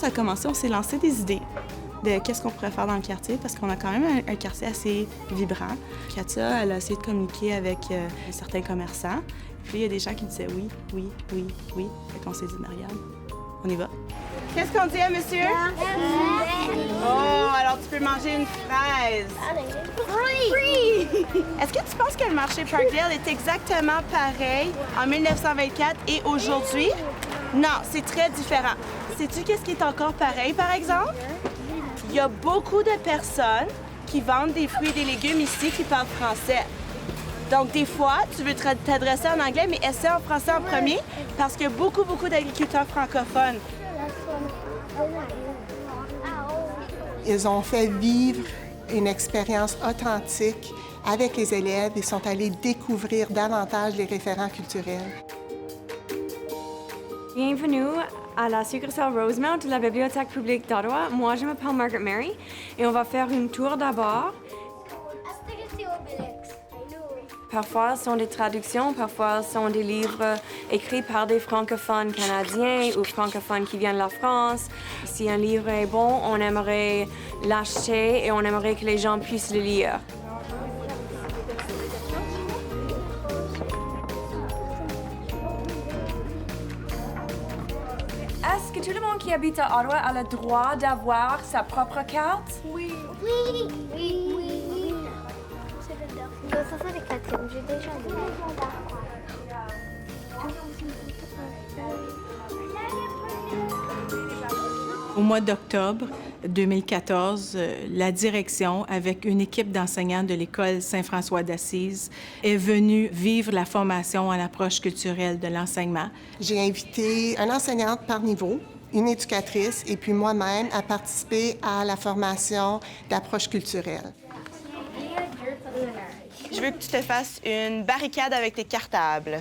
ça a commencé, on s'est lancé des idées de qu'est-ce qu'on pourrait faire dans le quartier, parce qu'on a quand même un quartier assez vibrant. Katia, elle a essayé de communiquer avec certains commerçants. Puis il y a des gens qui disaient oui, oui, oui, oui. Fait qu'on s'est dit, Marianne, on y va. Qu'est-ce qu'on dit à monsieur? Oh, alors tu peux manger une fraise. Free! Est-ce que tu penses que le marché Parkdale est exactement pareil en 1924 et aujourd'hui? Non, c'est très différent. Sais-tu qu'est-ce qui est encore pareil, par exemple? Il y a beaucoup de personnes qui vendent des fruits et des légumes ici qui parlent français. Donc, des fois, tu veux t'adresser en anglais, mais essaie en français en premier parce qu'il y a beaucoup d'agriculteurs francophones. Ils ont fait vivre une expérience authentique avec les élèves et sont allés découvrir davantage les référents culturels. Bienvenue à la succursale Rosemount de la Bibliothèque publique d'Ottawa. Moi, je m'appelle Margaret Mary et on va faire une tour d'abord. Parfois, ce sont des traductions, parfois, ce sont des livres écrits par des francophones canadiens ou francophones qui viennent de la France. Si un livre est bon, on aimerait l'acheter et on aimerait que les gens puissent le lire. Est-ce que tout le monde qui habite à Ottawa a le droit d'avoir sa propre carte? Oui. Ça fait les quatrièmes, j'ai déjà lu. Au mois d'octobre 2014, la direction, avec une équipe d'enseignants de l'École Saint-François d'Assise, est venue vivre la formation en approche culturelle de l'enseignement. J'ai invité une enseignante par niveau, une éducatrice et puis moi-même à participer à la formation d'approche culturelle. Je veux que tu te fasses une barricade avec tes cartables.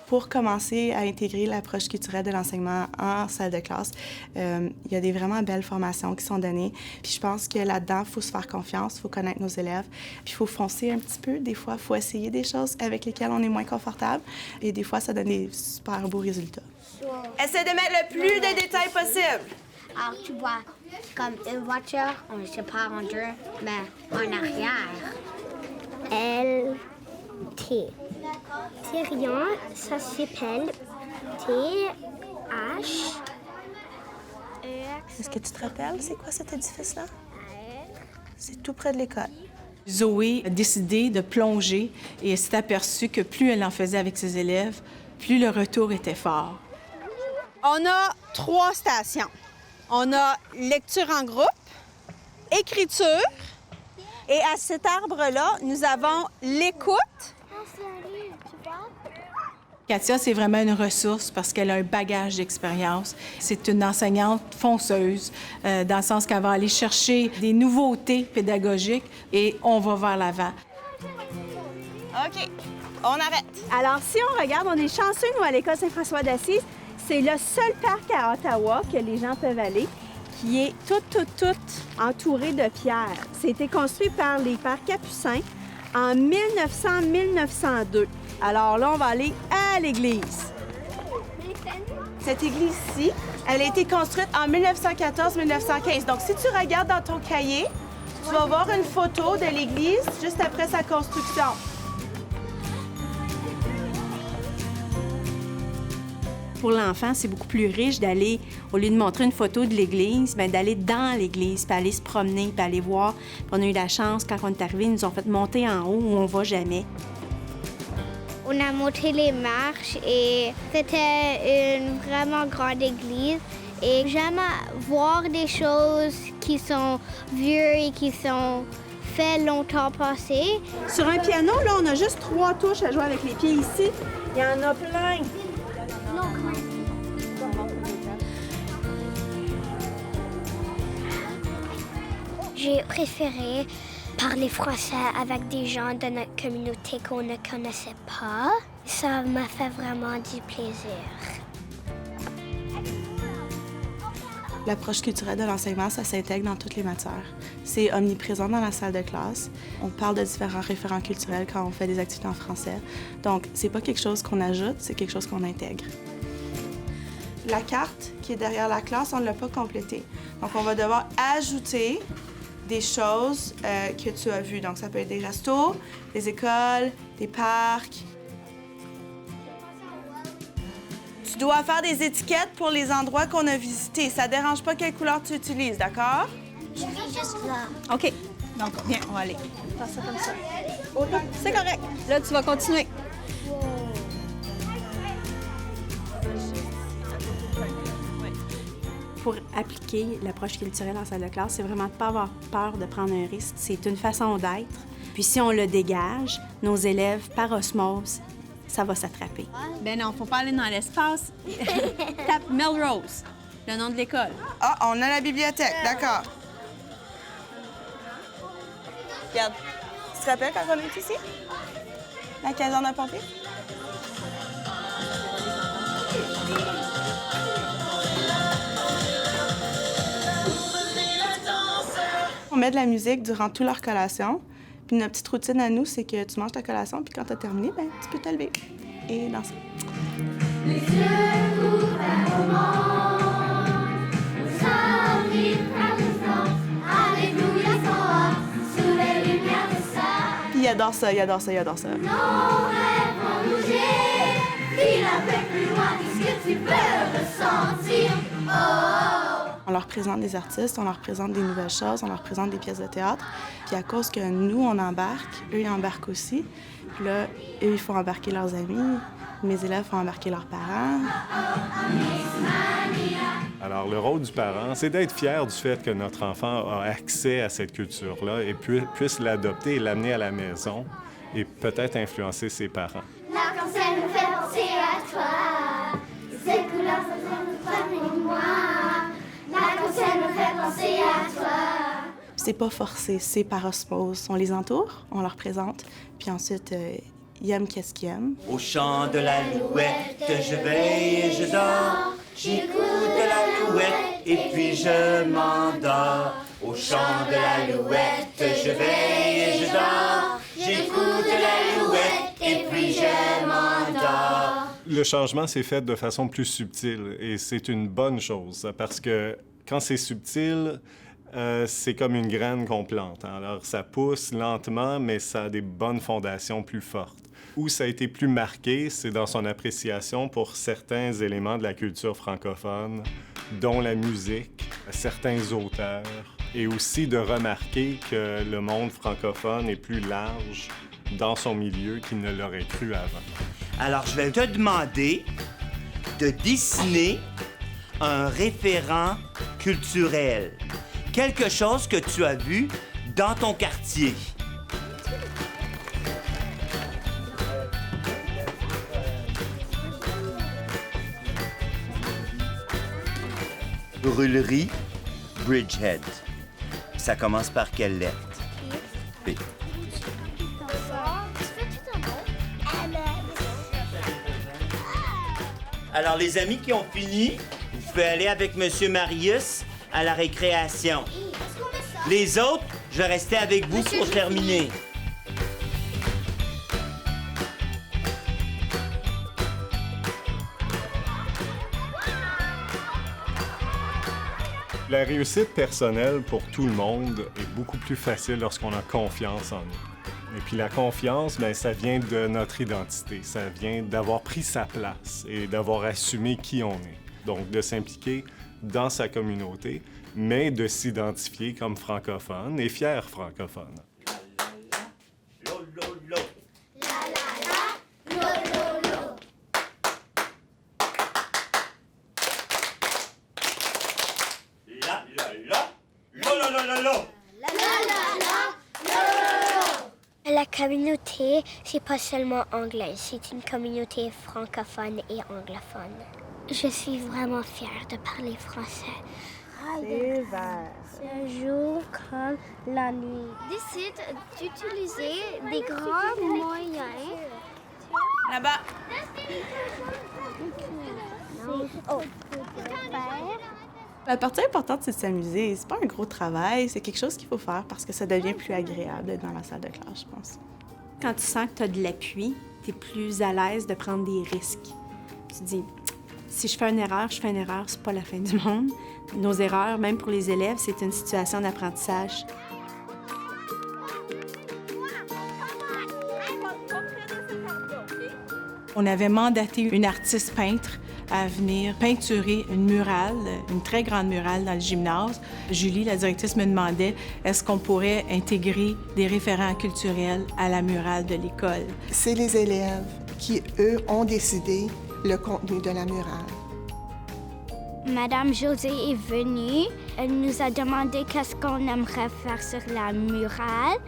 Pour commencer à intégrer l'approche culturelle de l'enseignement en salle de classe, il y a des vraiment belles formations qui sont données. Puis je pense que là-dedans, il faut se faire confiance, il faut connaître nos élèves. Puis il faut foncer un petit peu. Des fois, il faut essayer des choses avec lesquelles on est moins confortable. Et des fois, ça donne des super beaux résultats. Essaie de mettre le plus de détails possible. Alors, tu vois, comme une voiture, on se sépare en deux, mais en arrière. L-T. Tyrion, ça s'appelle T-H-E-X. Est-ce que tu te rappelles, c'est quoi cet édifice-là? C'est tout près de l'école. Zoé a décidé de plonger et s'est aperçue que plus elle en faisait avec ses élèves, plus le retour était fort. On a 3 stations. On a lecture en groupe, écriture, et à cet arbre-là, nous avons l'écoute. Katia, c'est vraiment une ressource parce qu'elle a un bagage d'expérience. C'est une enseignante fonceuse, dans le sens qu'elle va aller chercher des nouveautés pédagogiques et on va vers l'avant. OK, on arrête. Alors, si on regarde, on est chanceux, nous, à l'École Saint-François d'Assise. C'est le seul parc à Ottawa que les gens peuvent aller, qui est tout entouré de pierres. C'était construit par les Pères Capucins en 1900-1902. Alors là, on va aller à l'église. Cette église-ci, elle a été construite en 1914-1915. Donc, si tu regardes dans ton cahier, tu vas voir une photo de l'église juste après sa construction. Pour l'enfant, c'est beaucoup plus riche d'aller, au lieu de montrer une photo de l'église, bien, d'aller dans l'église, puis aller se promener, puis aller voir. Puis on a eu la chance, quand on est arrivé, ils nous ont fait monter en haut où on va jamais. On a monté les marches et c'était une vraiment grande église. Et j'aime voir des choses qui sont vieux et qui sont faites longtemps passées. Sur un piano, là, on a juste 3 touches à jouer avec les pieds ici. Il y en a plein. J'ai préféré parler français avec des gens de notre communauté qu'on ne connaissait pas. Ça m'a fait vraiment du plaisir. L'approche culturelle de l'enseignement, ça s'intègre dans toutes les matières. C'est omniprésent dans la salle de classe. On parle de différents référents culturels quand on fait des activités en français. Donc, c'est pas quelque chose qu'on ajoute, c'est quelque chose qu'on intègre. la carte qui est derrière la classe, on ne l'a pas complétée. Donc, on va devoir ajouter des choses que tu as vues. Donc, ça peut être des restos, des écoles, des parcs. Tu dois faire des étiquettes pour les endroits qu'on a visités. Ça ne dérange pas quelle couleur tu utilises, d'accord? Je vis juste là. OK. Donc, viens, on va aller. Faire ça comme ça. C'est correct. Là, tu vas continuer. Pour appliquer l'approche culturelle en salle de classe, c'est vraiment de ne pas avoir peur de prendre un risque. C'est une façon d'être. Puis si on le dégage, nos élèves, par osmose, ça va s'attraper. Ben non, faut pas aller dans l'espace. Tape Melrose, le nom de l'école. Ah, on a la bibliothèque, d'accord. Regarde, tu te rappelles quand on est ici? La caserne à pompiers? On met de la musique durant toute leur collation. Puis notre petite routine à nous, c'est que tu manges ta collation, puis quand tu as terminé, ben, tu peux te lever et danser. Les yeux ouverts au monde, nous sommes libres à présent. Alléluia, soir, sous les lumières de ça. Puis il adore ça, il adore ça, il adore ça. Nos rêves vont bouger, file un peu plus loin, qu'est-ce que tu peux ressentir? Oh! On leur présente des artistes, on leur présente des nouvelles choses, on leur présente des pièces de théâtre. Puis à cause que nous, on embarque, eux, ils embarquent aussi. Puis là, eux, il faut embarquer leurs amis. Mes élèves font embarquer leurs parents. Alors, le rôle du parent, c'est d'être fier du fait que notre enfant a accès à cette culture-là et puisse l'adopter et l'amener à la maison et peut-être influencer ses parents. L'arc-en-ciel nous fait penser à toi. Ces couleurs sont pas moi. L'arc-en-ciel me fait penser à toi. C'est pas forcé, c'est par osmose. On les entoure, on leur présente, puis ensuite, ils aiment qu'est-ce qu'ils aiment. Au chant de l'alouette, je veille et je dors. J'écoute l'alouette et puis je m'endors. Au chant de l'alouette, je veille et je dors. J'écoute l'alouette et puis je m'endors. Le changement s'est fait de façon plus subtile et c'est une bonne chose parce que quand c'est subtil, c'est comme une graine qu'on plante. Alors, ça pousse lentement, mais ça a des bonnes fondations plus fortes. Où ça a été plus marqué, c'est dans son appréciation pour certains éléments de la culture francophone, dont la musique, certains auteurs, et aussi de remarquer que le monde francophone est plus large dans son milieu qu'il ne l'aurait cru avant. Alors, je vais te demander de dessiner un référent culturel. Quelque chose que tu as vu dans ton quartier. Brûlerie Bridgehead. Ça commence par quelle lettre? P. Alors, les amis qui ont fini, vous pouvez aller avec Monsieur Marius à la récréation. Les autres, je vais rester avec vous pour terminer. La réussite personnelle pour tout le monde est beaucoup plus facile lorsqu'on a confiance en nous. Et puis la confiance, bien, ça vient de notre identité. Ça vient d'avoir pris sa place et d'avoir assumé qui on est. Donc de s'impliquer dans sa communauté, mais de s'identifier comme francophone et fier francophone. La communauté, c'est pas seulement anglais, c'est une communauté francophone et anglophone. Je suis vraiment fière de parler français. C'est vert. Le jour comme la nuit. Décide d'utiliser des grands moyens. Là-bas. Oh. La partie importante, c'est de s'amuser. C'est pas un gros travail, c'est quelque chose qu'il faut faire parce que ça devient plus agréable d'être dans la salle de classe, je pense. Quand tu sens que tu as de l'appui, tu es plus à l'aise de prendre des risques. Tu te dis, Si je fais une erreur, c'est pas la fin du monde. Nos erreurs, même pour les élèves, c'est une situation d'apprentissage. On avait mandaté une artiste peintre à venir peinturer une murale, une très grande murale dans le gymnase. Julie, la directrice, me demandait est-ce qu'on pourrait intégrer des référents culturels à la murale de l'école. C'est les élèves qui, eux, ont décidé le contenu de la murale. Madame Josée est venue. Elle nous a demandé qu'est-ce qu'on aimerait faire sur la murale.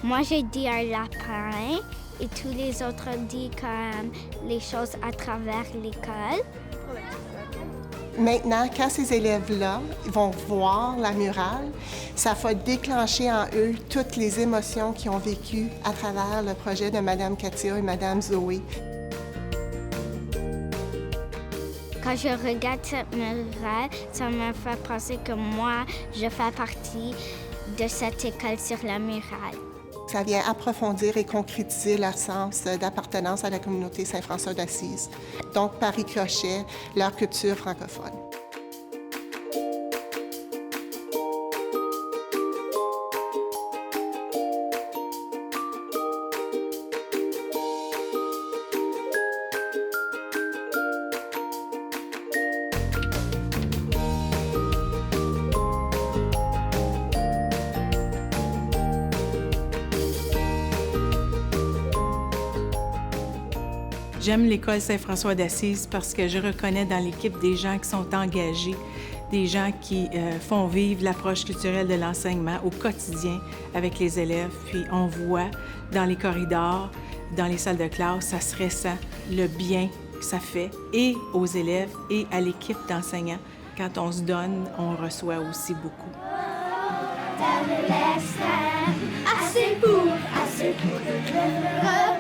Moi, j'ai dit un lapin et tous les autres ont dit comme les choses à travers l'école. Maintenant, quand ces élèves-là vont voir la murale, ça va déclencher en eux toutes les émotions qu'ils ont vécues à travers le projet de Mme Katia et Mme Zoé. Quand je regarde cette murale, ça me fait penser que moi, je fais partie de cette école sur la murale. Ça vient approfondir et concrétiser leur sens d'appartenance à la communauté Saint-François d'Assise. Donc, par ricochet, leur culture francophone. J'aime l'école Saint-François d'Assise parce que je reconnais dans l'équipe des gens qui sont engagés, des gens qui font vivre l'approche culturelle de l'enseignement au quotidien avec les élèves. Puis on voit dans les corridors, dans les salles de classe, ça se ressent le bien que ça fait et aux élèves et à l'équipe d'enseignants. Quand on se donne, on reçoit aussi beaucoup. Assez pour te